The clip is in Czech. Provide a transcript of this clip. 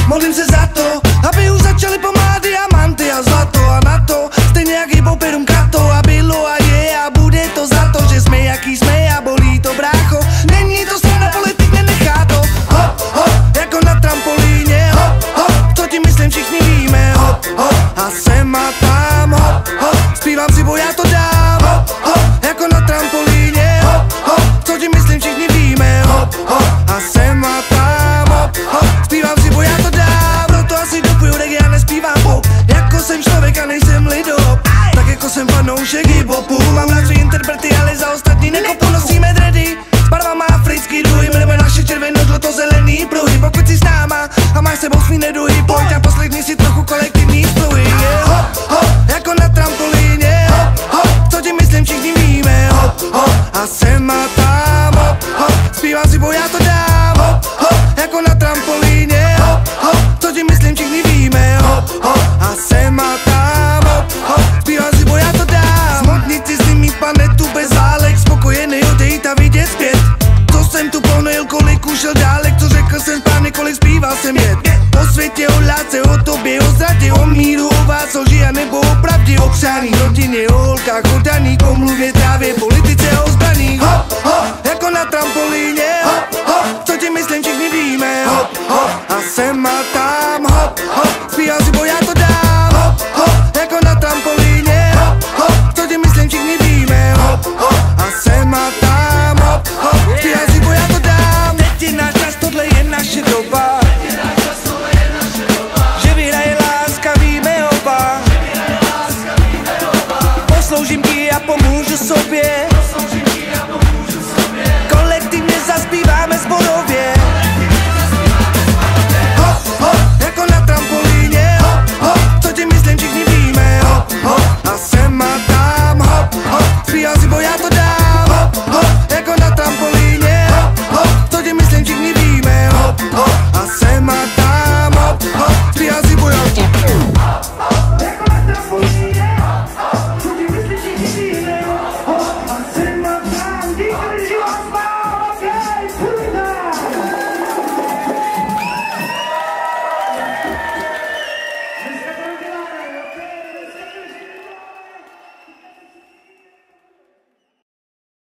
Modlím se za to, aby už začaly pomáhat diamanty a zlato. A na to stejně jak hybou perům krato. A bylo a je a bude to za to, že jsme jaký jsme a bolí to brácho. Není to strana, politik nenechá to. Hop, hop, jako na trampolíně. Hop, hop, co tím myslím všichni víme. Hop, hop, a sem a tam. Hop, hop, zpívám si, bo já to dám. Hop, hop, jako na trampolíně. Hop, hop, co tím myslím všichni víme. Hop, hop, a sem a tam. Hop, hop, zpívám si, bo já to dám. Proto asi dopuju reggae a nespívám pop. Jako jsem člověk a nejsem lidop. Tak jako jsem fanoušek hip-hopu. Mám rád svý interprety, ale za ostatní nekopu. Nosíme dready s barvama africký druhy. Milujeme naše červeno, žluto, zelený pruhy. Pokud jsi s náma a máš sebou svý neduhy, pojď a poslechni si trochu kolektivní spruhy. Hop, hop, jako na trampolíně. Hop, hop, co ti myslím všichni víme. Hop, hop, a sem a tam. Hop, hop, zpívám si, bo já to dám. Hop, hop, jako na trampolíně. Hop, hop, co ti myslím všichni víme. Hop, hop, a sem a tam. Hop, hop, zpívám si, bo já to dám. Smotnici s nimi planetu bez válek. Spokojený odejít a vidět zpět. Co jsem tu ponojil, kolik ušel dálek. Co řekl jsem správně, kolik zpíval jsem jet. O světě, o lásce, o tobě, o ztratě, o míru, o vás, o lži a nebo o pravdě. O přání, rodině, o holkách, o daní, o mluvě, trávě, politice, o zbraní. Hop, hop, jako na trampolíně.